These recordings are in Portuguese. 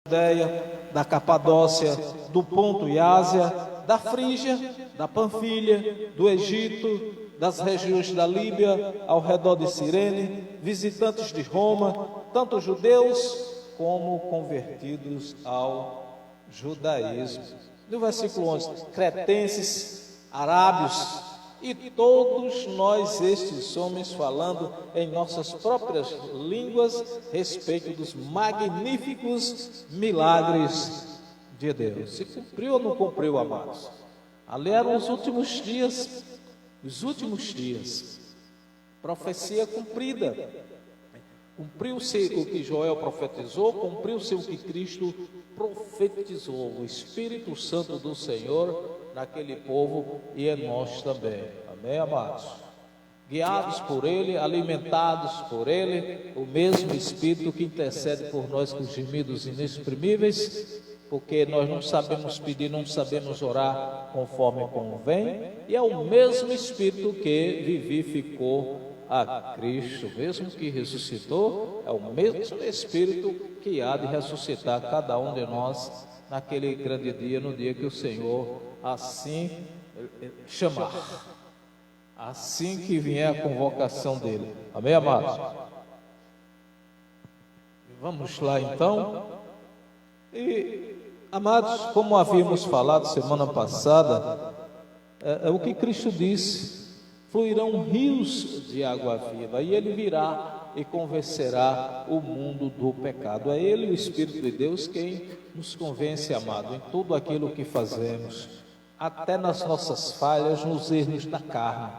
Judéia, da Capadócia, do Ponto e Ásia, da Frígia, da Panfilha, do Egito, das regiões da Líbia, ao redor de Cirene, visitantes de Roma, tanto judeus como convertidos ao judaísmo. No versículo 11, cretenses, arábios, e todos nós, estes homens, falando em nossas próprias línguas, respeito dos magníficos milagres de Deus. Se cumpriu ou não cumpriu, amados? Ali eram os últimos dias, profecia cumprida. Cumpriu-se o que Joel profetizou, cumpriu-se o que Cristo profetizou, o Espírito Santo do Senhor naquele povo e em nós também. Amém, amados? Guiados por Ele, alimentados por Ele, o mesmo Espírito que intercede por nós com gemidos inexprimíveis, porque nós não sabemos pedir, não sabemos orar conforme convém, e é o mesmo Espírito que vivificou a Cristo, mesmo que ressuscitou, é o mesmo Espírito que há de ressuscitar cada um de nós naquele grande dia, no dia que o Senhor assim chamar, assim que vier a convocação dele. Amém, amados? Vamos lá então. E, amados, como havíamos falado semana passada, é o que Cristo disse: fluirão rios de água viva, e Ele virá e convencerá o mundo do pecado. É Ele, o Espírito de Deus, quem nos convence, amado, em tudo aquilo que fazemos, até nas nossas falhas, nos erros da carne.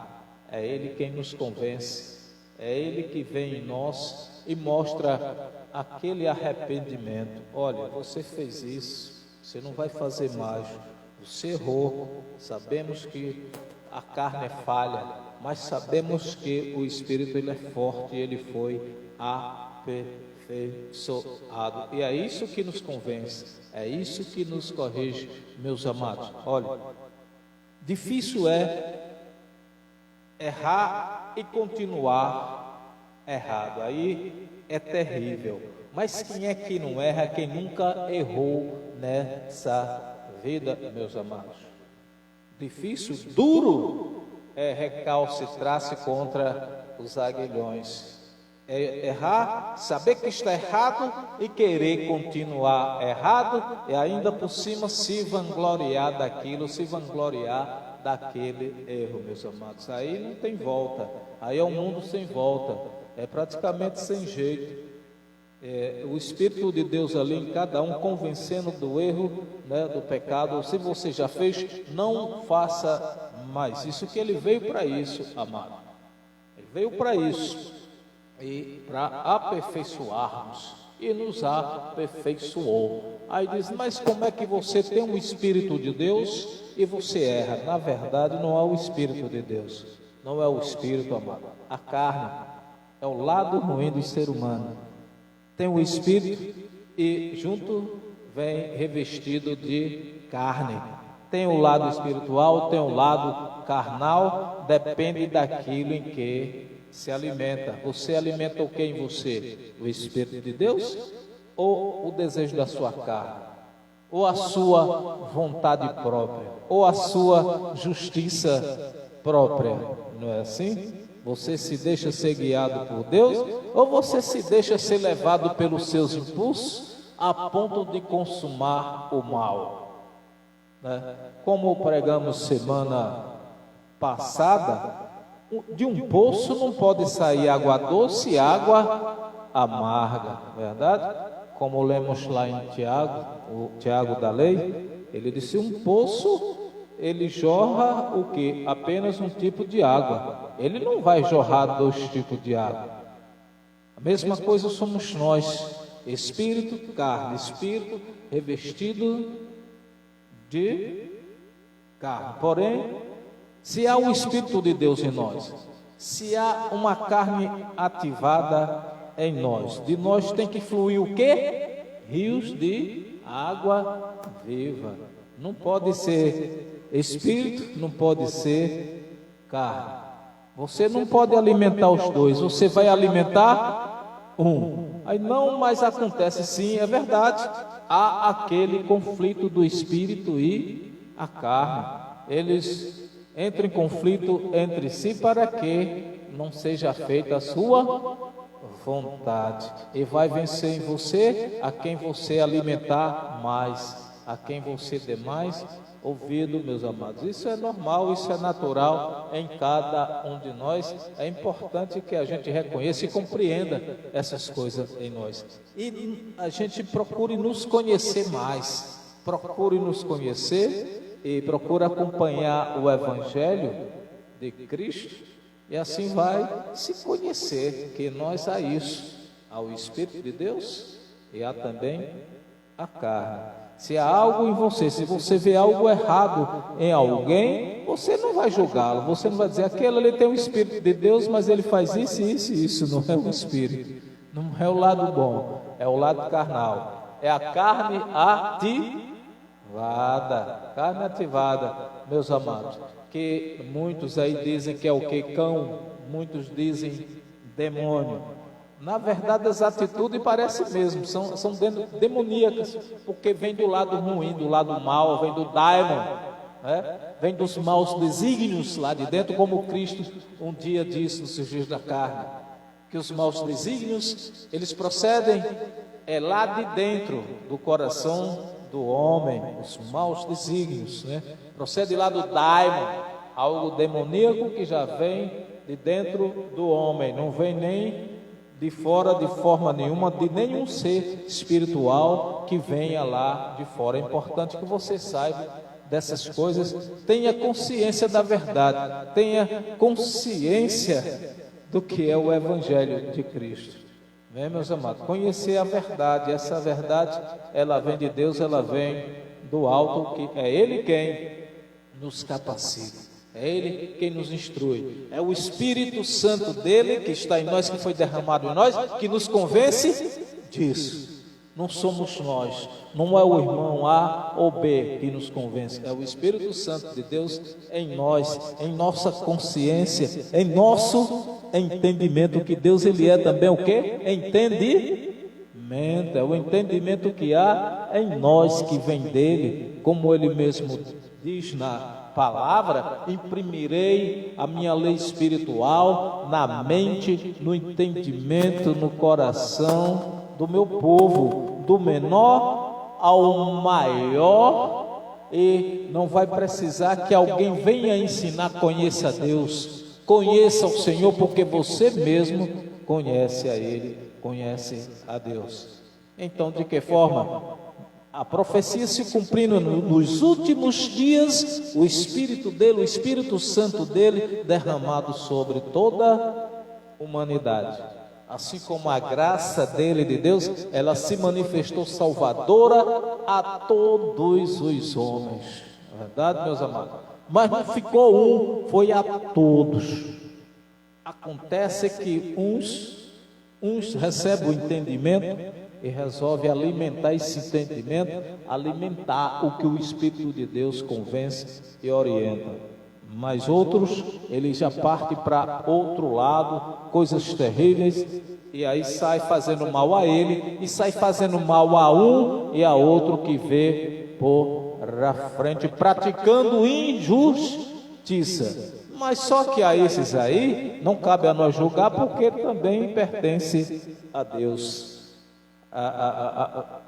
É Ele quem nos convence, é Ele que vem em nós e mostra aquele arrependimento. Olha, você fez isso, você não vai fazer mais, você errou. Sabemos que a carne é falha, mas sabemos que o Espírito ele é forte, ele foi aperfeiçoado, e é isso que nos convence, é isso que nos corrige, meus amados. Olha, difícil é errar e continuar errado, aí é terrível, mas quem é que não erra, quem nunca errou nessa vida, meus amados? Difícil, duro é recalcitrar-se contra os aguilhões, é errar, saber que está errado e querer continuar errado, e ainda por cima se vangloriar daquilo, se vangloriar daquele erro, meus amados. Aí não tem volta, aí é um mundo sem volta, é praticamente sem jeito. O Espírito de Deus ali em cada um, convencendo do erro, né, do pecado. Se você já fez, não faça mais. Isso que Ele veio para isso, amado. Ele veio para isso, e para aperfeiçoarmos, e nos aperfeiçoou. Aí diz: mas como é que você tem o Espírito de Deus e você erra? Na verdade não é o Espírito de Deus, não é o Espírito, amado. A carne é o lado ruim do ser humano. Tem o Espírito e junto vem revestido de carne. Tem o lado espiritual, tem o lado carnal, depende daquilo em que se alimenta. Você alimenta o que em você? O Espírito de Deus ou o desejo da sua carne? Ou a sua vontade própria? Ou a sua justiça própria? Não é assim? Você se deixa ser guiado por Deus ou você se deixa ser levado pelos seus impulsos a ponto de consumar o mal? Né? Como pregamos semana passada, de um poço não pode sair água doce e água amarga, verdade? Como lemos lá em Tiago, o Tiago da lei, ele disse: um poço ele jorra o que? Apenas um tipo de água. Ele não vai jorrar dois tipos de água. A mesma coisa somos nós, espírito, carne, espírito revestido de carne. Porém, se há o Espírito de Deus em nós, se há uma carne ativada em nós, de nós tem que fluir o quê? Rios de água viva. Não pode ser espírito, não pode ser carne. Você não pode alimentar os dois, você vai alimentar um. Aí não, mas acontece sim, é verdade. há aquele conflito do espírito e a carne. Eles entram em conflito entre si para que não seja feita a sua vontade. E vai vencer em você a quem você alimentar mais, a quem você dê mais ouvido, meus amados. Isso é normal, isso é natural em cada um de nós. É importante que a gente reconheça e compreenda essas coisas em nós. E a gente procure nos conhecer mais. Procure nos conhecer e procure acompanhar o Evangelho de Cristo. E assim vai se conhecer que nós há isso, há o Espírito de Deus e há também a carne. Se há algo em você, se você vê algo errado em alguém, você não vai julgá-lo, você não vai dizer, aquele ali tem o Espírito de Deus, mas ele faz isso, isso e isso. Não é o Espírito, não é o lado bom, é o lado carnal, é a carne ativada, meus amados, que muitos aí dizem que é o que? Cão, muitos dizem demônio. Na verdade, as atitudes parecem mesmo, são demoníacas, porque vem do lado ruim, do lado mal, vem do daimon, né? Vem dos maus desígnios lá de dentro, como Cristo um dia disse nos seus dias da carne, que os maus desígnios, eles procedem lá de dentro do coração do homem, os maus desígnios, né? Procede lá do daimon, algo demoníaco que já vem de dentro do homem, não vem nem de fora de forma nenhuma, de nenhum ser espiritual que venha lá de fora. É importante que você saiba dessas coisas, tenha consciência da verdade, tenha consciência do que é o Evangelho de Cristo, né, meus amados? Conhecer a verdade, essa verdade, ela vem de Deus, ela vem do alto, que é Ele quem nos capacita. É Ele quem nos instrui. É o Espírito Santo dele que está em nós, que foi derramado em nós, que nos convence disso. Não somos nós, não é o irmão A ou B que nos convence. É o Espírito Santo de Deus em nós, em nossa consciência, em nosso entendimento, que Deus ele é também o quê? Entendimento. É o entendimento que há em nós, que vem dele, como ele mesmo diz na palavra: imprimirei a minha lei espiritual na mente, no entendimento, no coração do meu povo, do menor ao maior, e não vai precisar que alguém venha ensinar. Conheça a Deus, conheça o Senhor, porque você mesmo conhece a Ele, conhece a Deus. Então, de que forma? A profecia se cumprindo nos últimos dias, o Espírito dele, o Espírito Santo dele, derramado sobre toda a humanidade. Assim como a graça dele, de Deus, ela se manifestou salvadora a todos os homens. É verdade, meus amados? Mas não ficou um, foi a todos. Acontece que uns recebem o entendimento e resolve alimentar esse entendimento, alimentar o que o Espírito de Deus convence e orienta. Mas outros, ele já parte para outro lado, coisas terríveis, e aí sai fazendo mal a ele, e sai fazendo mal a um e a outro que vê por frente, praticando injustiça. Mas só que a esses aí, não cabe a nós julgar, porque também pertence a Deus.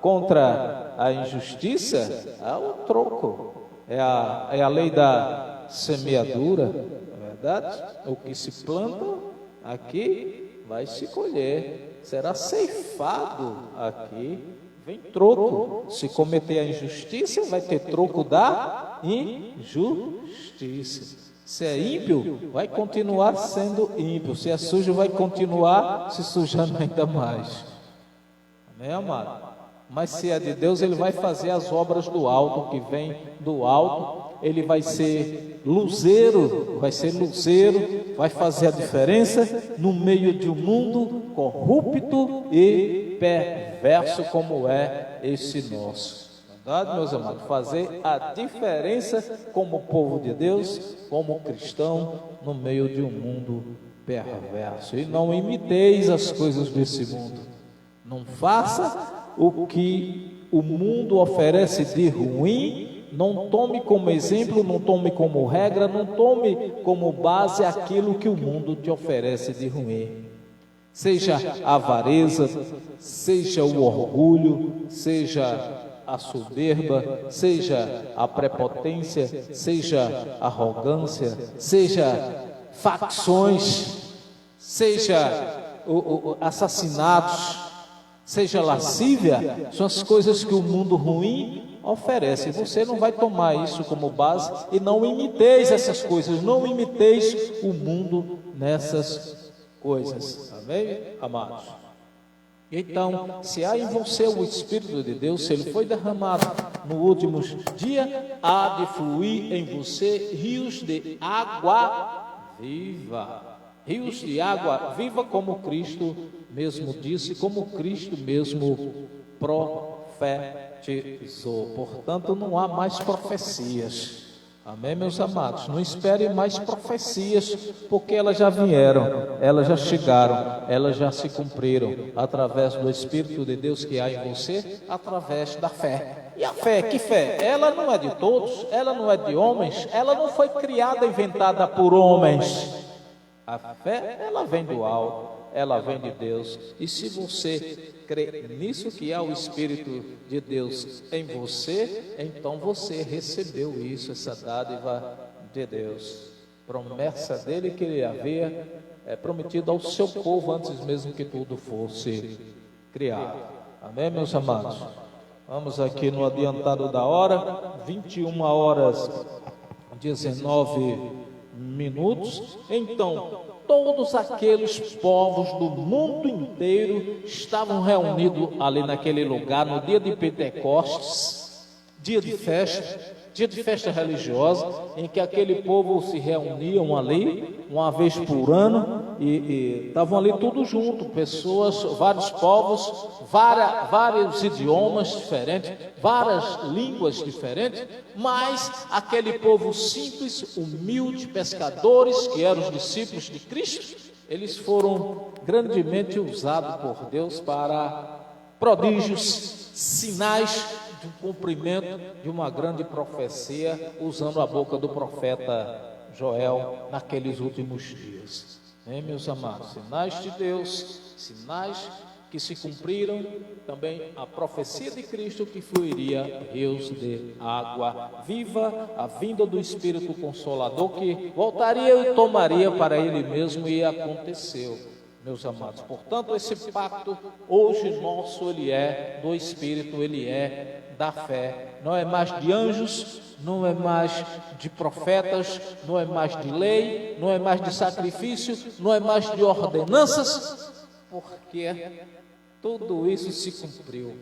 Contra a injustiça, há o troco, é a lei da semeadura, não é verdade? O que se planta aqui vai se colher, será ceifado aqui, vem troco. Se cometer a injustiça, vai ter troco da injustiça. Se é ímpio, vai continuar sendo ímpio. Se é sujo, vai continuar se sujando ainda mais. Amém, amado? Mas se é de Deus, ele vai fazer as obras do alto, que vem do alto. Ele vai ser luzeiro, vai fazer a diferença no meio de um mundo corrupto e perverso como é esse nosso. Verdade, meus amados? Fazer a diferença como povo de Deus, como cristão, no meio de um mundo perverso. E não imiteis as coisas desse mundo. Não faça o que o mundo oferece de ruim, não tome como exemplo, não tome como regra, não tome como base aquilo que o mundo te oferece de ruim. Seja a avareza, seja o orgulho, seja a soberba, seja a prepotência, seja a arrogância, seja facções, seja assassinatos, seja lascívia, são as coisas que o mundo ruim oferece. Você não vai tomar isso como base e não imiteis essas coisas, não imiteis o mundo nessas coisas. Amém, amados? Então, se há em você o Espírito de Deus, se ele foi derramado no último dia, há de fluir em você rios de água viva. Rios de água viva, como Cristo mesmo disse, como Cristo mesmo profetizou. Portanto, não há mais profecias. Amém, meus amados? Não espere mais profecias, porque elas já vieram, elas já chegaram, elas já se cumpriram, através do Espírito de Deus que há em você, através da fé. E a fé, que fé? Ela não é de todos, ela não é de homens, ela não foi criada, inventada por homens. A fé, ela vem do alto, ela vem de Deus. E se você crê nisso que há o Espírito de Deus em você, então você recebeu isso, essa dádiva de Deus. Promessa dele que ele havia prometido ao seu povo antes mesmo que tudo fosse criado. Amém, meus amados? Vamos aqui no adiantado da hora, 21 horas 19 minutos. Então, todos aqueles povos do mundo inteiro estavam reunidos ali naquele lugar no dia de Pentecostes, dia de festa religiosa, em que aquele povo se reuniam ali uma vez por ano e estavam ali tudo junto, pessoas, vários povos, vários idiomas diferentes, várias línguas diferentes, mas aquele povo simples, humilde, pescadores, que eram os discípulos de Cristo, eles foram grandemente usados por Deus para prodígios, sinais do cumprimento de uma grande profecia, usando a boca do profeta Joel naqueles últimos dias. Meus amados, sinais de Deus, sinais que se cumpriram, também a profecia de Cristo que fluiria rios de água viva, a vinda do Espírito Consolador que voltaria e tomaria para ele mesmo, e aconteceu, meus amados. Portanto, esse pacto hoje nosso, ele é do Espírito, ele é da fé, não é mais de anjos, não é mais de profetas, não é mais de lei, não é mais de sacrifício, não é mais de ordenanças, porque tudo isso se cumpriu.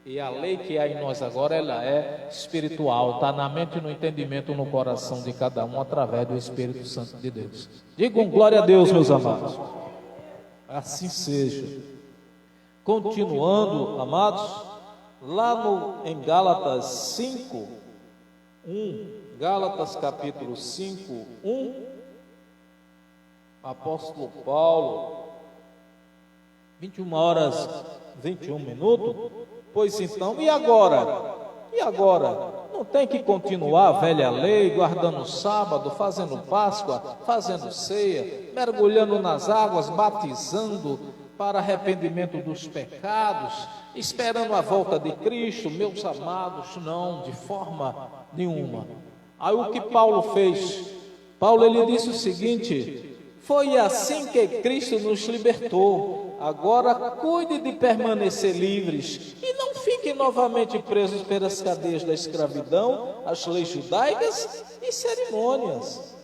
E a lei que há em nós agora, ela é espiritual, está na mente, no entendimento, no coração de cada um, através do Espírito Santo de Deus. Digam glória a Deus, meus amados. Assim seja. Continuando, amados, lá em Gálatas 5, 1, Gálatas capítulo 5, 1, apóstolo Paulo, 21 horas 21 minutos, pois então, e agora? E agora? Não tem que continuar a velha lei, guardando o sábado, fazendo Páscoa, fazendo ceia, mergulhando nas águas, batizando para arrependimento dos pecados, esperando a volta de Cristo, meus amados? Não, de forma nenhuma. Aí o que Paulo fez? Paulo, ele disse o seguinte: foi assim que Cristo nos libertou, agora cuide de permanecer livres e não fiquem novamente presos pelas cadeias da escravidão, as leis judaicas e cerimônias.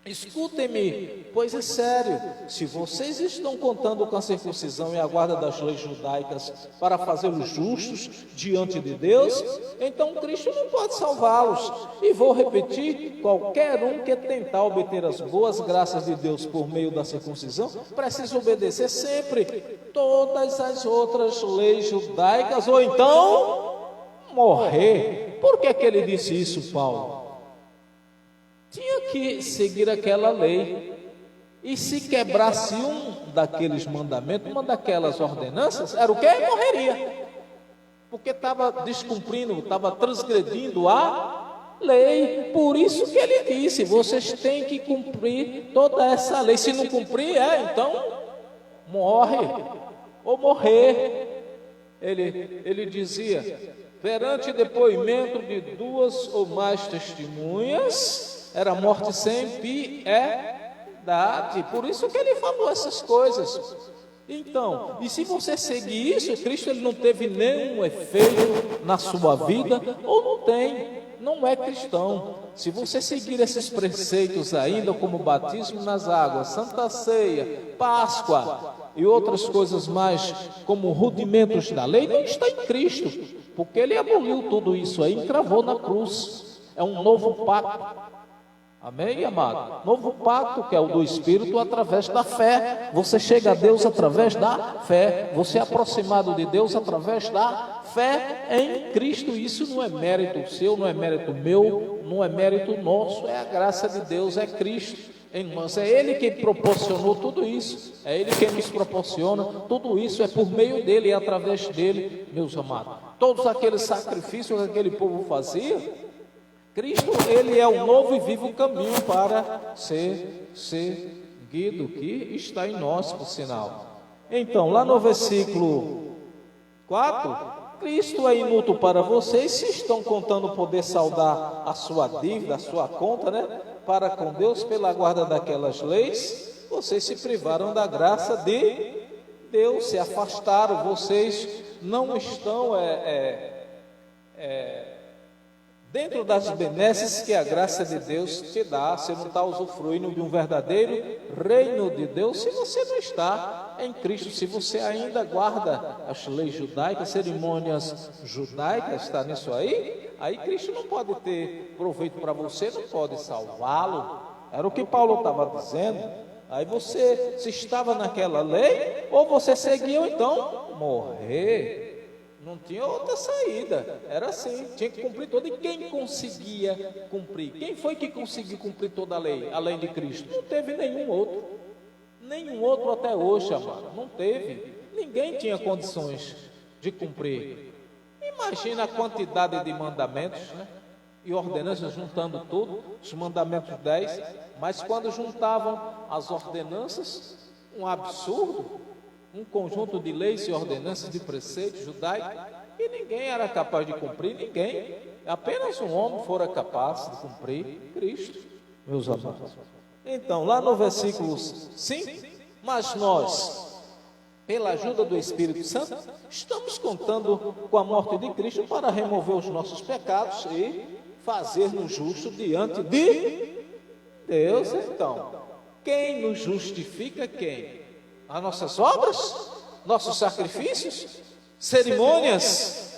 Escutem-me, pois é sério, se vocês estão contando com a circuncisão e a guarda das leis judaicas para fazê-los justos diante de Deus, então Cristo não pode salvá-los. E vou repetir, qualquer um que tentar obter as boas graças de Deus por meio da circuncisão, precisa obedecer sempre todas as outras leis judaicas, ou então morrer. Por que ele disse isso, Paulo? Tinha que seguir aquela lei, e se quebrasse um daqueles mandamentos, uma daquelas ordenanças, era o que? Morreria. porque estava descumprindo, estava transgredindo a lei. Por isso que ele disse: vocês têm que cumprir toda essa lei. Se não cumprir, então morre ou morrer. Ele dizia: perante depoimento de 2 ou mais testemunhas, era morte sem piedade. Por isso que ele falou essas coisas. Então, e se você seguir isso, Cristo ele não teve nenhum efeito na sua vida, ou não tem, não é cristão. Se você seguir esses preceitos ainda, como batismo nas águas, Santa Ceia, Páscoa e outras coisas mais, como rudimentos da lei, não está em Cristo, porque ele aboliu tudo isso aí, encravou na cruz. É um novo pacto. Amém, amado? Novo pacto, que é o do Espírito, através da fé. Você chega a Deus através da fé. Você é aproximado de Deus através da fé em Cristo. Isso não é mérito seu, não é mérito meu, não é mérito nosso. É a graça de Deus, é Cristo em nós. É Ele quem proporcionou tudo isso. É Ele quem nos proporciona. Tudo isso é por meio dEle e através dEle, meus amados. Todos aqueles sacrifícios que aquele povo fazia, Cristo, ele é o novo e vivo caminho para ser seguido, que está em nós, por sinal. Então, lá no versículo 4, Cristo é inútil para vocês, se estão contando poder saldar a sua dívida, a sua conta, para com Deus, pela guarda daquelas leis, vocês se privaram da graça de Deus, se afastaram, vocês não estão dentro das benesses que a graça de Deus te dá. Você não está usufruindo de um verdadeiro reino de Deus se você não está em Cristo, se você ainda guarda as leis judaicas, cerimônias judaicas, está nisso aí Cristo não pode ter proveito para você, não pode salvá-lo. Era o que Paulo estava dizendo. Aí você, se estava naquela lei, ou você seguia, ou então morrer. Não tinha outra saída, era assim, tinha que cumprir toda. E quem conseguia cumprir? Quem foi que conseguiu cumprir toda a lei, além de Cristo? Não teve nenhum outro até hoje, amado, não teve. Ninguém tinha condições de cumprir. Imagina a quantidade de mandamentos, e ordenanças, juntando tudo, os mandamentos 10, mas quando juntavam as ordenanças, um absurdo. Um conjunto de leis e ordenanças de preceitos judaicos, e ninguém era capaz de cumprir, ninguém. Apenas um homem fora capaz de cumprir, Cristo, meus amados. Então, lá no versículo 5, mas nós, pela ajuda do Espírito Santo, estamos contando com a morte de Cristo para remover os nossos pecados e fazer-nos justos diante de Deus. Então, quem nos justifica? Quem? As nossas obras, nossos sacrifícios, cerimônias,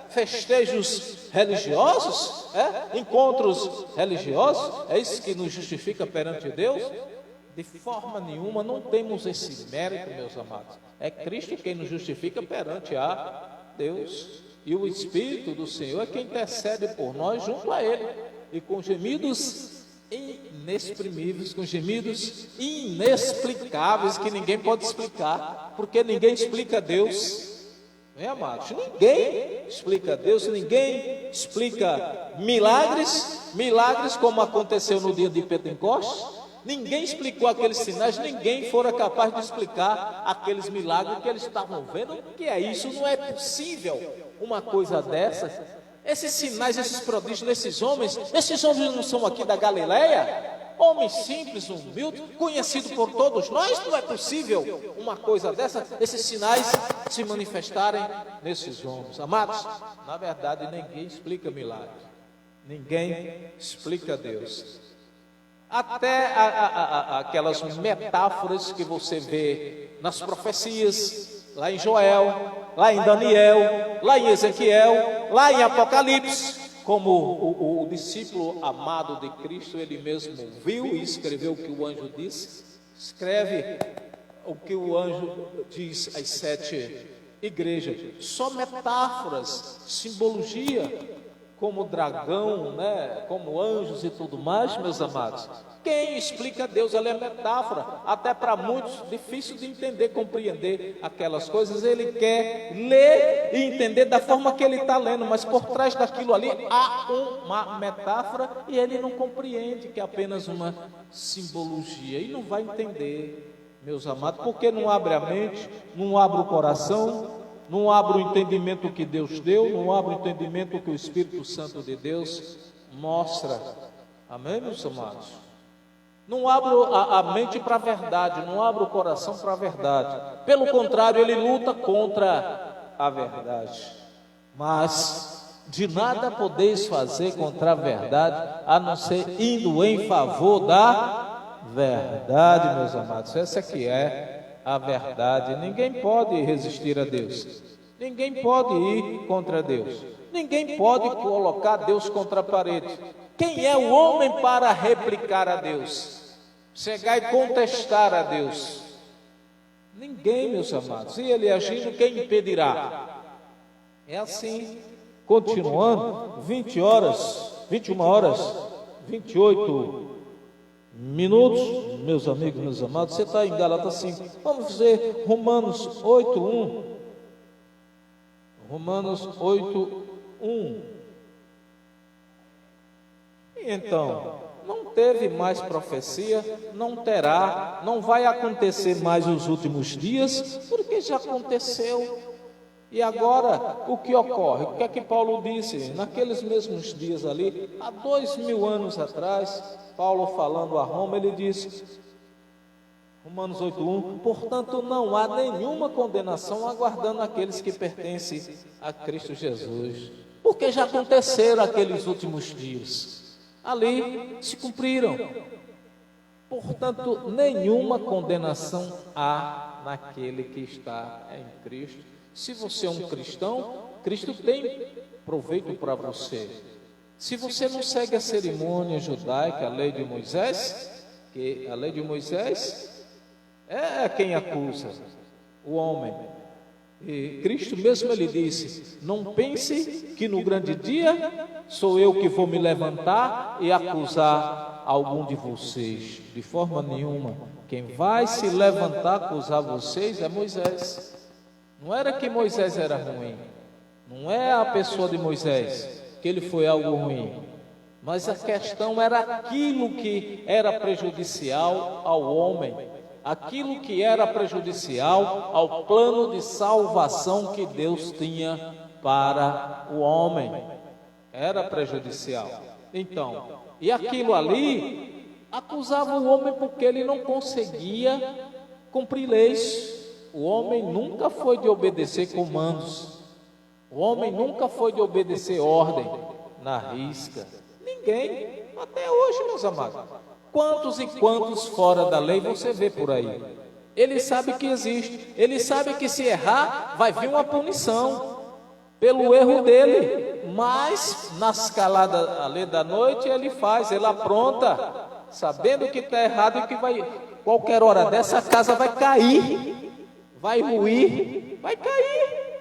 festejos religiosos, encontros religiosos, é isso que nos justifica perante Deus? De forma nenhuma, não temos esse mérito, meus amados. É Cristo quem nos justifica perante a Deus, e o Espírito do Senhor é quem intercede por nós junto a Ele, e com gemidos inexprimíveis, com gemidos inexplicáveis, que ninguém pode explicar, porque ninguém explica Deus, amados? Ninguém explica Deus, ninguém explica milagres como aconteceu no dia de Pentecostes. Ninguém explicou aqueles sinais, ninguém fora capaz de explicar aqueles milagres que eles estavam vendo. O que é isso? Não é possível uma coisa dessa. Esses sinais, esses prodígios desses homens não são aqui da Galileia? Homens simples, humildes, conhecidos por todos nós. Não é possível uma coisa dessa, esses sinais se manifestarem nesses homens. Amados, na verdade ninguém explica milagre, ninguém explica Deus. Até aquelas metáforas que você vê nas profecias, lá em Joel, lá em Daniel, lá em Ezequiel, lá em Apocalipse, como o discípulo amado de Cristo, ele mesmo viu e escreveu o que o anjo disse. Escreve o que o anjo diz às 7 igrejas. Só metáforas, simbologia. como dragão, né? Como anjos e tudo mais, meus amados. Quem explica Deus, ela é metáfora, até para muitos, difícil de entender, compreender aquelas coisas. Ele quer ler e entender da forma que ele está lendo, mas por trás daquilo ali há uma metáfora e ele não compreende que é apenas uma simbologia e não vai entender, meus amados, porque não abre a mente, não abre o coração, não abre o entendimento que Deus deu, não abre o entendimento que o Espírito Santo de Deus mostra. Amém, meus amados? Não abre a mente para a verdade, não abre o coração para a verdade. Pelo contrário, ele luta contra a verdade. Mas de nada podeis fazer contra a verdade, a não ser indo em favor da verdade, meus amados. Essa que é a verdade. Ninguém pode resistir a Deus. Ninguém pode ir contra Deus. Ninguém pode colocar Deus contra a parede. Quem é o homem para replicar a Deus? Chegar e contestar a Deus? Ninguém, meus amados. E ele agindo, quem impedirá? É assim, continuando, 21 horas, 28 minutos, meus amigos, meus amados. Você está em Gálatas 5. Vamos fazer Romanos 8:1. Romanos 8:1. E então, não teve mais profecia, não terá, não vai acontecer mais os últimos dias, porque já aconteceu. E agora, o que ocorre? O que é que Paulo disse? Naqueles mesmos dias ali, há 2000 anos atrás, Paulo falando a Roma, ele disse, Romanos 8:1, portanto não há nenhuma condenação aguardando aqueles que pertencem a Cristo Jesus, porque já aconteceram aqueles últimos dias, ali se cumpriram. Portanto, nenhuma condenação há naquele que está em Cristo. Se você é um cristão, Cristo tem proveito para você. Se você não segue a cerimônia judaica, a lei de Moisés, que a lei de Moisés é quem acusa o homem. E Cristo mesmo ele disse, não pense que no grande dia sou eu que vou me levantar e acusar algum de vocês. De forma nenhuma. Quem vai se levantar acusar vocês é Moisés. Não era que Moisés era ruim, não é a pessoa de Moisés, que ele foi algo ruim, mas a questão era aquilo que era prejudicial ao homem, aquilo que era prejudicial ao plano de salvação que Deus tinha para o homem, era prejudicial. Então, e aquilo ali acusava o homem porque ele não conseguia cumprir leis. O homem nunca foi de obedecer comandos. O homem nunca foi de obedecer ordem na risca. Ninguém. Até hoje, meus amados. Quantos e quantos fora da lei você vê por aí? Ele sabe que existe. Ele sabe que se errar, vai vir uma punição pelo erro dele. Mas, na escalada ali da noite, ele faz, ele apronta, sabendo que está errado e que vai, qualquer hora dessa casa vai cair. Vai ruir, vai cair.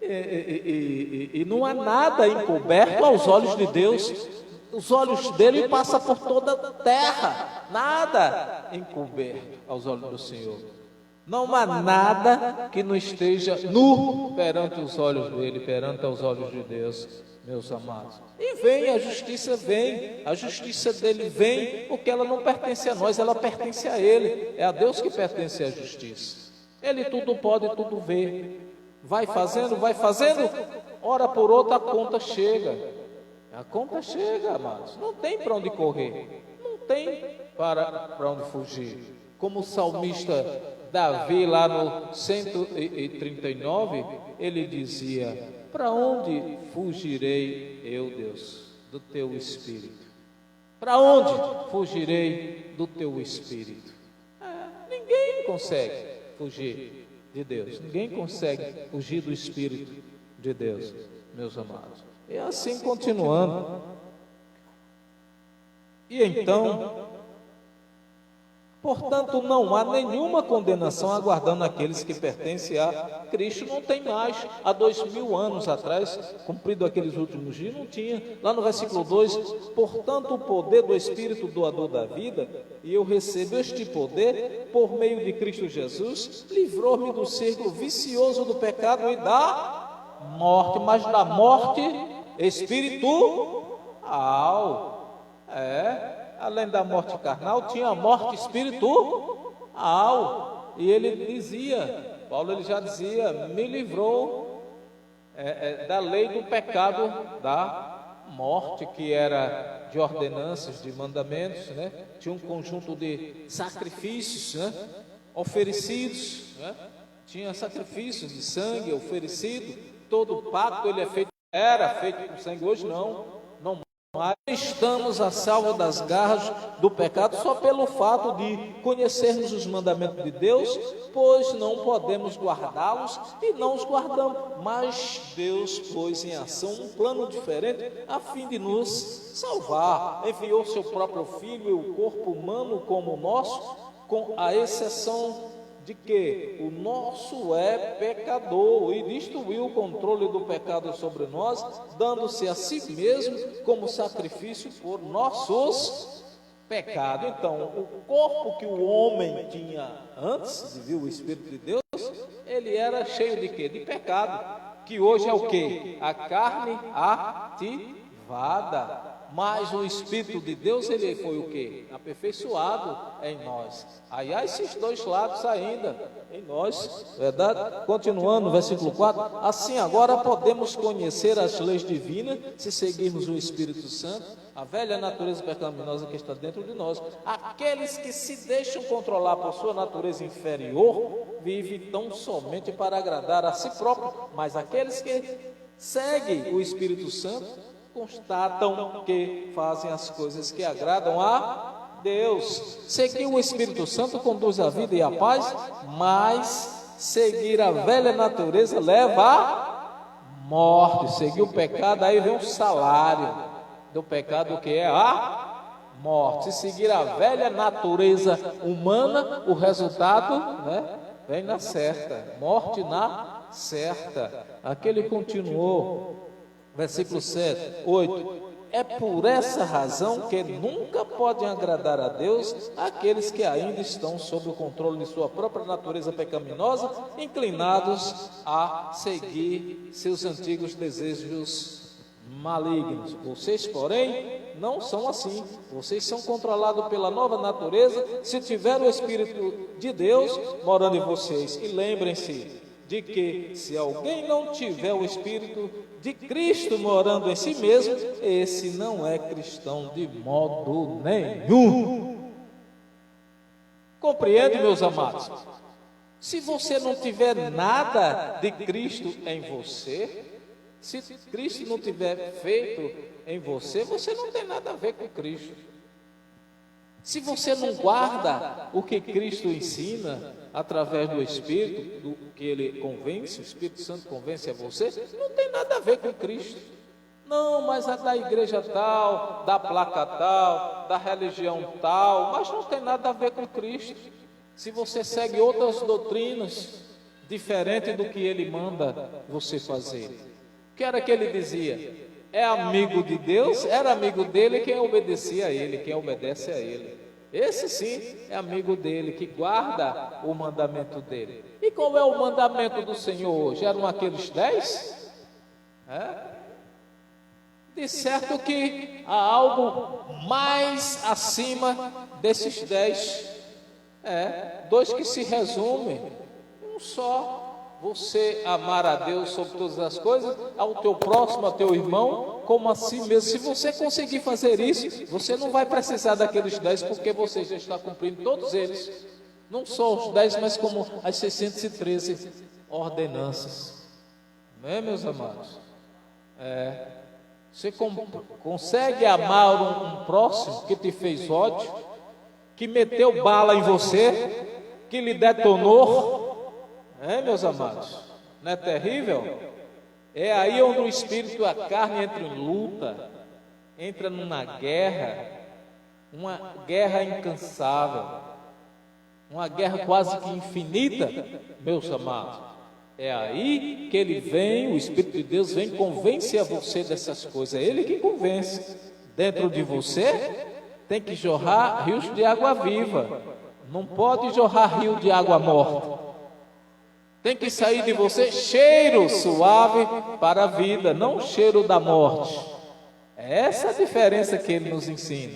E não há nada encoberto aos olhos de Deus. Os olhos dele passam por toda a terra. Nada encoberto aos olhos do Senhor. Não há nada que não esteja nu perante os olhos dele, perante os olhos de Deus, meus amados. E vem, a justiça dele vem, porque ela não pertence a nós, ela pertence a ele. É a Deus que pertence a justiça. Ele tudo pode, tudo vê. Vai fazendo, hora por outra a conta chega. A conta chega, amados. Não tem para onde correr. Não tem para onde fugir. Como o salmista Davi, lá no 139, ele dizia, para onde fugirei eu, Deus, do teu Espírito? Para onde fugirei do teu Espírito? Ninguém consegue fugir de Deus. Ninguém consegue fugir do Espírito de Deus, meus amados. E assim continuando. E então, Portanto, não há nenhuma condenação aguardando aqueles que pertencem a Cristo. Não tem mais. Há 2000 anos atrás, cumprido aqueles últimos dias, não tinha. Lá no versículo 2, portanto, o poder do Espírito doador da vida, e eu recebo este poder por meio de Cristo Jesus, livrou-me do círculo vicioso do pecado e da morte, mas da morte espiritual. Além da morte carnal, tinha a morte espiritual. E ele dizia, Paulo ele já dizia, me livrou da lei do pecado, da morte, que era de ordenanças, de mandamentos, né? Tinha um conjunto de sacrifícios, né? Oferecidos, né? Tinha sacrifícios de sangue oferecido. Todo pacto ele era feito com sangue. Hoje não mais. Estamos a salvo das garras do pecado só pelo fato de conhecermos os mandamentos de Deus, pois não podemos guardá-los e não os guardamos. Mas Deus pôs em ação um plano diferente a fim de nos salvar. Enviou seu próprio Filho e o corpo humano como o nosso, com a exceção de que o nosso é pecador, e destruiu o controle do pecado sobre nós, dando-se a si mesmo como sacrifício por nossos pecados. Então, o corpo que o homem tinha antes de vir o Espírito de Deus, ele era cheio de quê? De pecado, que hoje é o quê? A carne ativada. Mas o Espírito de Deus, ele foi o quê? Aperfeiçoado em nós. Aí há esses dois lados ainda em nós, verdade? Continuando, versículo 4. Assim agora podemos conhecer as leis divinas se seguirmos o Espírito Santo, a velha natureza pecaminosa que está dentro de nós. Aqueles que se deixam controlar por sua natureza inferior, vivem tão somente para agradar a si próprio. Mas aqueles que seguem o Espírito Santo, constatam que fazem as coisas que agradam a Deus. Seguir o Espírito Santo conduz à vida e à paz, mas seguir a velha natureza leva à morte. Seguir o pecado, aí vem o salário do pecado, que é a morte. Se seguir a velha natureza humana, o resultado, né, vem na certa, morte na certa. Aquele continuou. Versículo 7, 8. É por essa razão que nunca podem agradar a Deus aqueles que ainda estão sob o controle de sua própria natureza pecaminosa, inclinados a seguir seus antigos desejos malignos. Vocês, porém, não são assim. Vocês são controlados pela nova natureza, se tiver o Espírito de Deus morando em vocês. E lembrem-se de que se alguém não tiver o Espírito de Cristo morando em si mesmo, esse não é cristão de modo nenhum. Compreende, meus amados? Se você não tiver nada de Cristo em você, se Cristo não tiver feito em você, você não tem nada a ver com Cristo. Se você não guarda o que Cristo ensina através do Espírito, do que ele convence, o Espírito Santo convence a você, não tem nada a ver com Cristo. Não, mas é da igreja tal, da placa tal, da religião tal, mas não tem nada a ver com Cristo. Se você segue outras doutrinas diferentes do que ele manda você fazer. O que era que ele dizia? É amigo de Deus, era amigo dele quem obedecia a ele, quem obedece a ele. Esse sim é amigo dele, que guarda o mandamento dele. E qual é o mandamento do Senhor hoje? Eram aqueles 10? De certo que há algo mais acima desses 10. Dois que se resumem, um só. Você amar a Deus sobre todas as coisas, ao teu próximo, ao teu irmão, como a si mesmo. Se você conseguir fazer isso, você não vai precisar daqueles 10, porque você já está cumprindo todos eles. Não só os 10, mas como as 613 ordenanças. Não é, meus amados? Você consegue amar um próximo que te fez ódio, que meteu bala em você, que lhe detonou? Meus amados, não é terrível? É aí onde o espírito e a carne entram em luta, entra numa guerra, uma guerra incansável. uma guerra quase que infinita, meus amados. É aí que ele vem, o Espírito de Deus vem convencer a você dessas coisas. É ele que convence. Dentro de você tem que jorrar rios de água viva. Não pode jorrar rio de água morta. Tem que sair de você cheiro suave para a vida, não cheiro da morte. É essa a diferença que ele nos ensina.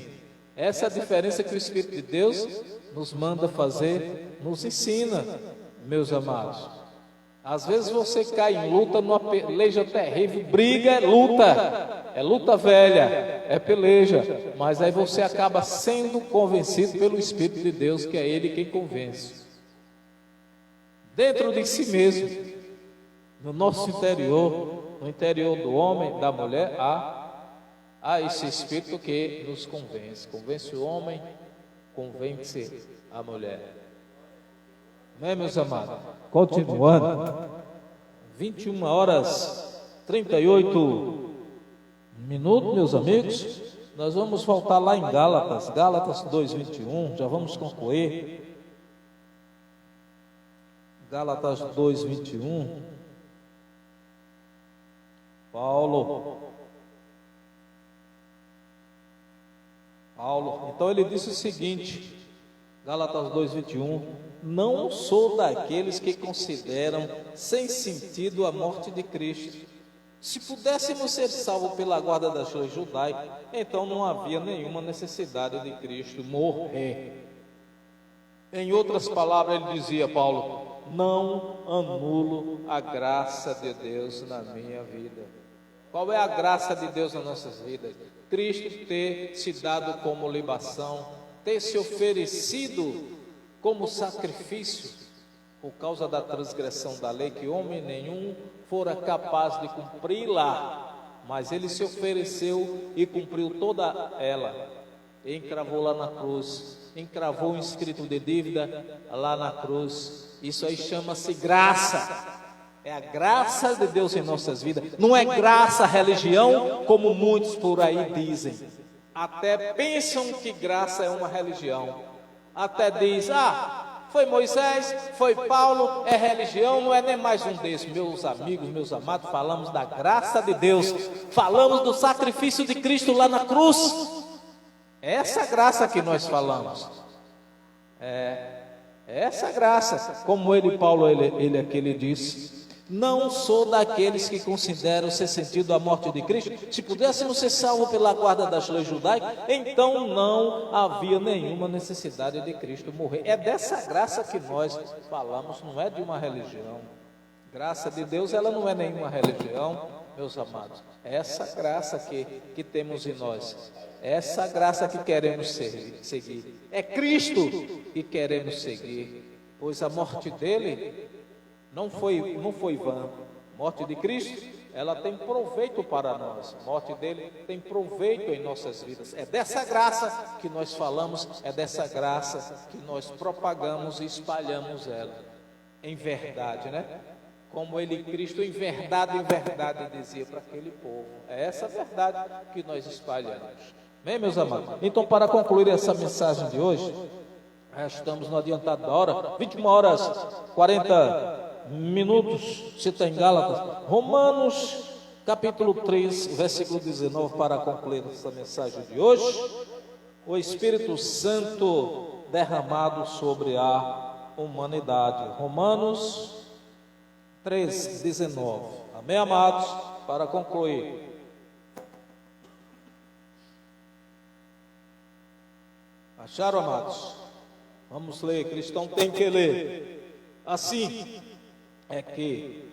Essa é a diferença que o Espírito de Deus nos manda fazer, nos ensina, meus amados. Às vezes você cai em luta, numa peleja terrível, briga é luta velha, é peleja, mas aí você acaba sendo convencido pelo Espírito de Deus, que é Ele quem convence. Dentro de si mesmo, no nosso interior, no interior do homem, da mulher, há esse Espírito que nos convence o homem, convence a mulher. Não é, meus amados? Continuando, 21 horas 38 minutos, meus amigos. Nós vamos voltar lá em Gálatas 2:21, já vamos concluir. Gálatas 2:21. Paulo, então ele disse o seguinte, Gálatas 2:21: não sou daqueles que consideram sem sentido a morte de Cristo. Se pudéssemos ser salvos pela guarda das leis judaicas, então não havia nenhuma necessidade de Cristo morrer. Em outras palavras, ele dizia, Paulo, não anulo a graça de Deus na minha vida. Qual é a graça de Deus nas nossas vidas? Cristo ter se dado como libação, ter se oferecido como sacrifício por causa da transgressão da lei, que homem nenhum fora capaz de cumpri-la, mas ele se ofereceu e cumpriu toda ela. Encravou lá na cruz, encravou um escrito de dívida lá na cruz. Isso aí chama-se graça. É a graça de Deus em nossas vidas. Não é graça, religião, como muitos por aí dizem. Até pensam que graça é uma religião. Até diz, foi Moisés, foi Paulo, é religião, não é nem mais um desses. Meus amigos, meus amados, falamos da graça de Deus. Falamos do sacrifício de Cristo lá na cruz. É essa graça que nós falamos. É essa graça. Como Paulo aqui disse, não sou daqueles que consideram ser sentido a morte de Cristo. Se pudéssemos ser salvos pela guarda das leis judaicas, então não havia nenhuma necessidade de Cristo morrer. É dessa graça que nós falamos, não é de uma religião. Graça de Deus, ela não é nenhuma religião, meus amados. É essa graça que temos em nós. É essa graça que queremos seguir. É Cristo que queremos seguir, pois a morte dele não foi vã. A morte de Cristo, ela tem proveito para nós. A morte dele tem proveito em nossas vidas. É dessa graça que nós falamos, é dessa graça que nós propagamos e espalhamos ela. Em verdade, né? Como Cristo, em verdade, dizia para aquele povo. É essa verdade que nós espalhamos. Bem, meus amados? Então, para concluir essa mensagem de hoje, já estamos no adiantado da hora, 21 horas 40 minutos, se está em Gálatas, Romanos, capítulo 3, versículo 19, para concluir essa mensagem de hoje, o Espírito Santo derramado sobre a humanidade. Romanos 3, 19. Amém, amados? Para concluir. Acharam, amados? Vamos ler, cristão tem que ler. Assim é que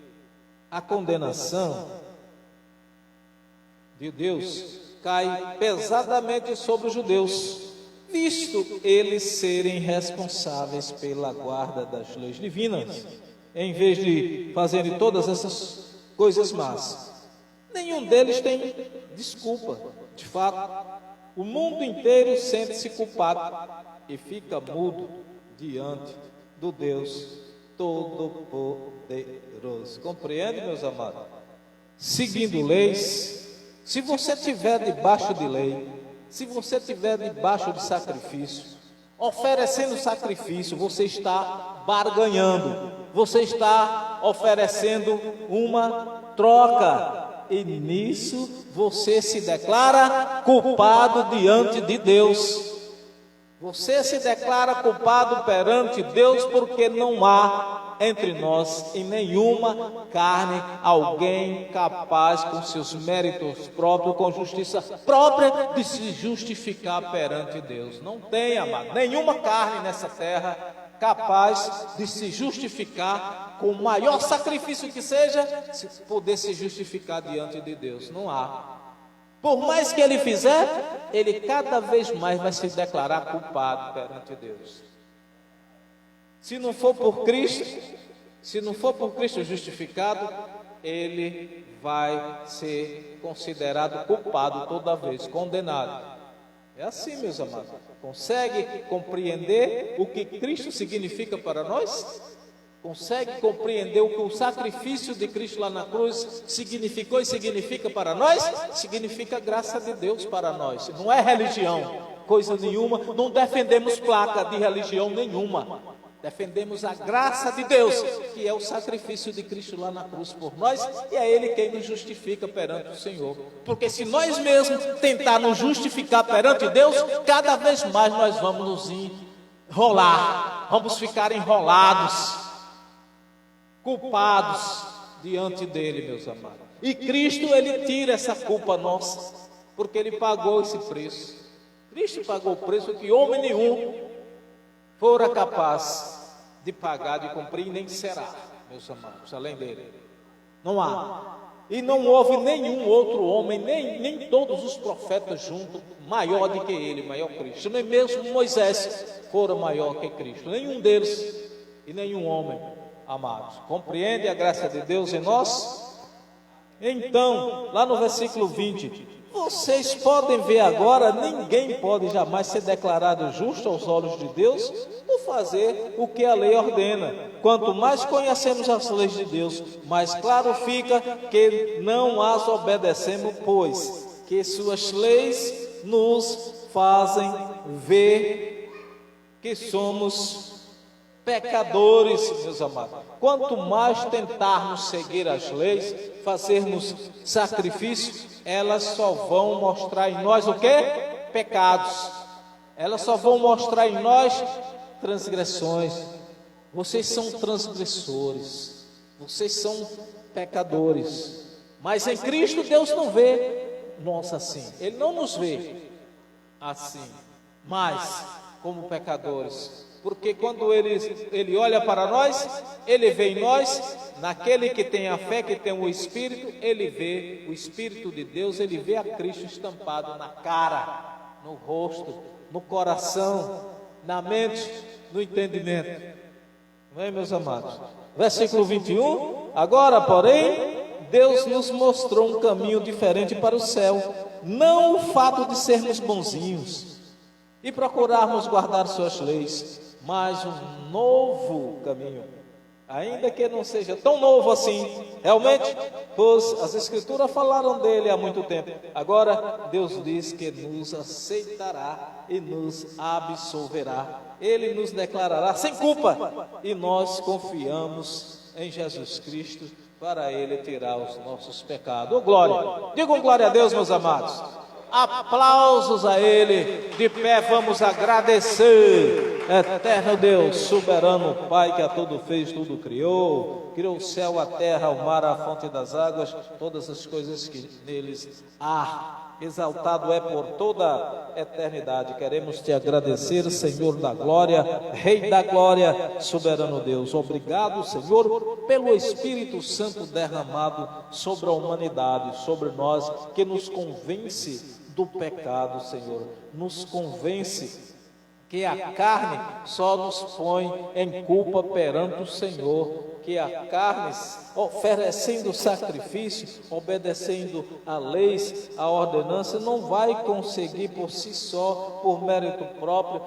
a condenação de Deus cai pesadamente sobre os judeus, visto eles serem responsáveis pela guarda das leis divinas, em vez de fazerem todas essas coisas más. Nenhum deles tem desculpa. De fato, o mundo inteiro sente-se culpado e fica mudo diante do Deus Todo-Poderoso. Compreende, meus amados? Seguindo leis, se você estiver debaixo de lei, se você estiver debaixo de sacrifício, Oferecendo sacrifício, você está barganhando, você está oferecendo uma troca. E nisso você se declara culpado diante de Deus. Você se declara culpado perante Deus porque não há entre nós em nenhuma carne alguém capaz com seus méritos próprios, com justiça própria de se justificar perante Deus. Não tem, amado, nenhuma carne nessa terra capaz de se justificar com o maior sacrifício que seja, se poder se justificar diante de Deus. Não há. Por mais que ele fizer, ele cada vez mais vai se declarar culpado perante Deus. Se não for por Cristo justificado, ele vai ser considerado culpado toda vez, condenado. É assim, meus amados. Consegue compreender o que Cristo significa para nós? Consegue compreender o que o sacrifício de Cristo lá na cruz significou e significa para nós? Significa graça de Deus para nós. Não é religião, coisa nenhuma. Não defendemos placa de religião nenhuma. Defendemos a graça de Deus, que é o sacrifício de Cristo lá na cruz por nós, e é Ele quem nos justifica perante o Senhor. Porque se nós mesmos tentar nos justificar perante Deus, cada vez mais nós vamos nos enrolar, vamos ficar enrolados, culpados diante dele, meus amados. E Cristo, ele tira essa culpa nossa, porque ele pagou esse preço. Cristo pagou o preço que homem nenhum fora capaz de pagar, de cumprir, e nem será, meus amados, além dele. Não há. E não houve nenhum outro homem, nem todos os profetas juntos, maior do que ele, maior Cristo. Nem mesmo Moisés fora maior que Cristo. Nenhum deles e nenhum homem, amados. Compreende a graça de Deus em nós? Então, lá no versículo 20, vocês podem ver agora, ninguém pode jamais ser declarado justo aos olhos de Deus por fazer o que a lei ordena. Quanto mais conhecemos as leis de Deus, mais claro fica que não as obedecemos, pois que suas leis nos fazem ver que somos pecadores, meus amados. Quanto mais tentarmos seguir as leis, fazermos sacrifício, elas só vão mostrar em nós o quê? Pecados. Elas só vão mostrar em nós transgressões. Vocês são transgressores. Vocês são pecadores. Mas em Cristo Deus não vê nós assim. Ele não nos vê assim, mas como pecadores. Porque quando ele olha para nós, ele vê em nós, naquele que tem a fé, que tem o Espírito, ele vê o Espírito de Deus, ele vê a Cristo estampado na cara, no rosto, no coração, na mente, no entendimento. Não é, meus amados? Versículo 21, agora, porém, Deus nos mostrou um caminho diferente para o céu, não o fato de sermos bonzinhos e procurarmos guardar suas leis, mas um novo caminho, ainda que não seja tão novo assim, realmente, pois as Escrituras falaram dele há muito tempo. Agora Deus diz que nos aceitará e nos absolverá. Ele nos declarará sem culpa, e nós confiamos em Jesus Cristo para Ele tirar os nossos pecados. Oh, glória! Digam glória a Deus, meus amados. Aplausos a Ele, de pé vamos agradecer. Eterno Deus, soberano Pai, que a tudo fez, tudo criou o céu, a terra, o mar, a fonte das águas, todas as coisas que neles há. Exaltado é por toda a eternidade. Queremos te agradecer, Senhor da glória, Rei da glória, soberano Deus. Obrigado, Senhor, pelo Espírito Santo derramado sobre a humanidade, sobre nós, que nos convence do pecado, Senhor. Nos convence que a carne só nos põe em culpa perante o Senhor, que a carne, oferecendo sacrifício, obedecendo a leis, a ordenança, não vai conseguir por si só, por mérito próprio,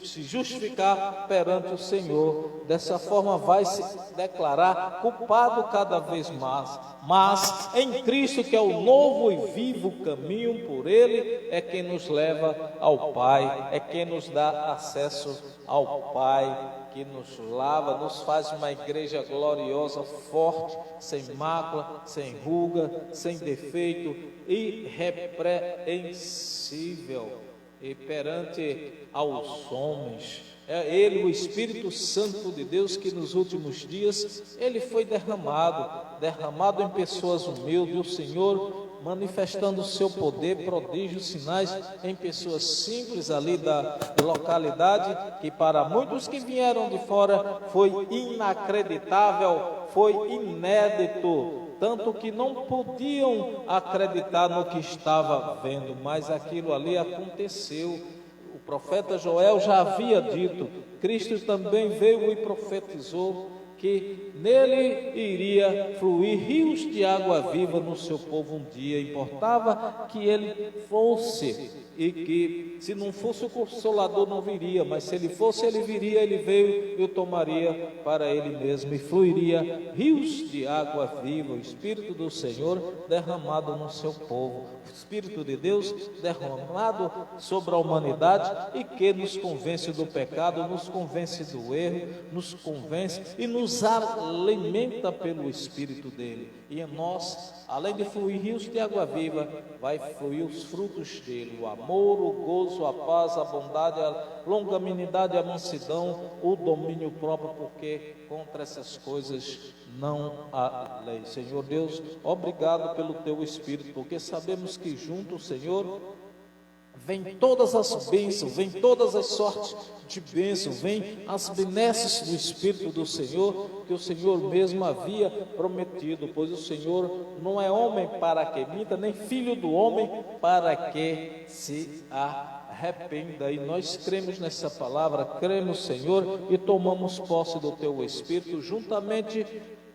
se justificar perante o Senhor. Dessa forma vai se declarar culpado cada vez mais. Mas em Cristo, que é o novo e vivo caminho, por Ele é quem nos leva ao Pai, é quem nos dá acesso ao Pai, que nos lava, nos faz uma igreja gloriosa, forte, sem mácula, sem ruga, sem defeito, irrepreensível. E perante aos homens, é Ele, o Espírito Santo de Deus, que nos últimos dias, Ele foi derramado em pessoas humildes, o Senhor manifestando o seu poder, prodígios, sinais em pessoas simples ali da localidade, que para muitos que vieram de fora foi inacreditável, foi inédito, tanto que não podiam acreditar no que estava vendo, mas aquilo ali aconteceu. O profeta Joel já havia dito, Cristo também veio e profetizou que nele iria fluir rios de água viva no seu povo um dia. Importava que ele fosse, e que se não fosse o Consolador não viria, mas se ele fosse, ele viria, ele veio e o tomaria para ele mesmo, e fluiria rios de água viva, o Espírito do Senhor derramado no seu povo, o Espírito de Deus derramado sobre a humanidade, e que nos convence do pecado, nos convence do erro, nos convence e nos alimenta pelo Espírito dele. E em nós, além de fluir rios de água viva, vai fluir os frutos dele: o amor, o gozo, a paz, a bondade, a longanimidade, a mansidão, o domínio próprio, porque contra essas coisas não há lei. Senhor Deus, obrigado pelo teu Espírito, porque sabemos que junto, Senhor, vem todas as bênçãos, vem todas as sortes de bênçãos, vem as benesses do Espírito do Senhor, que o Senhor mesmo havia prometido, pois o Senhor não é homem para que minta, nem filho do homem para que se arrependa. E nós cremos nessa palavra, cremos, Senhor, e tomamos posse do teu Espírito, juntamente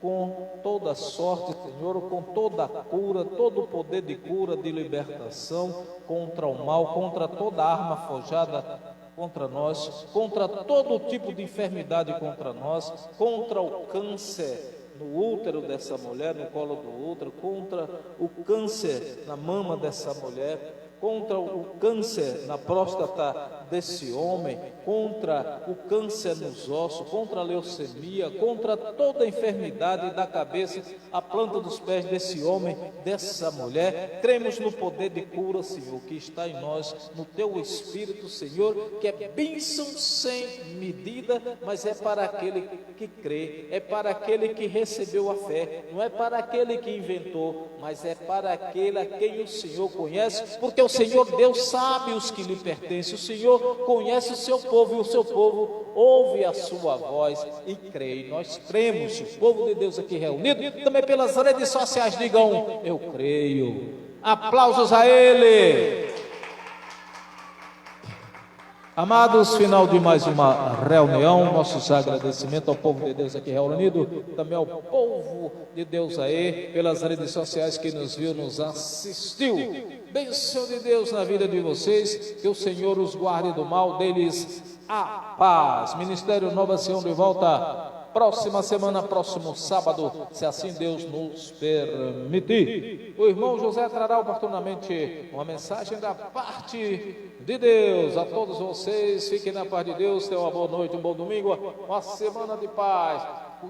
com toda a sorte, Senhor, com toda a cura, todo o poder de cura, de libertação contra o mal, contra toda arma forjada contra nós, contra todo tipo de enfermidade contra nós, contra o câncer no útero dessa mulher, no colo do útero, contra o câncer na mama dessa mulher, contra o câncer na próstata desse homem, contra o câncer nos ossos, contra a leucemia, contra toda a enfermidade da cabeça, a planta dos pés desse homem, dessa mulher. Cremos no poder de cura, Senhor, que está em nós, no teu Espírito, Senhor, que é bênção sem medida, mas é para aquele que crê, é para aquele que recebeu a fé, não é para aquele que inventou, mas é para aquele a quem o Senhor conhece, porque o Senhor Deus sabe os que lhe pertencem, o Senhor conhece o seu povo, e o seu povo ouve a sua voz e crê. Nós cremos, o povo de Deus aqui reunido, também pelas redes sociais, digam: eu creio. Aplausos a Ele. Amados, final de mais uma reunião, nossos agradecimentos ao povo de Deus aqui reunido, também ao povo de Deus aí, pelas redes sociais que nos viu, nos assistiu. Bênção de Deus na vida de vocês, que o Senhor os guarde do mal, deles a paz. Ministério Nova Sião de volta próxima semana, próximo sábado, se assim Deus nos permitir. O irmão José trará oportunamente uma mensagem da parte de Deus. A todos vocês, fiquem na paz de Deus, tenham uma boa noite, um bom domingo, uma semana de paz,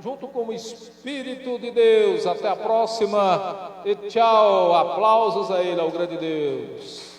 junto com o Espírito de Deus. Até a próxima e tchau. Aplausos a Ele, ao grande Deus.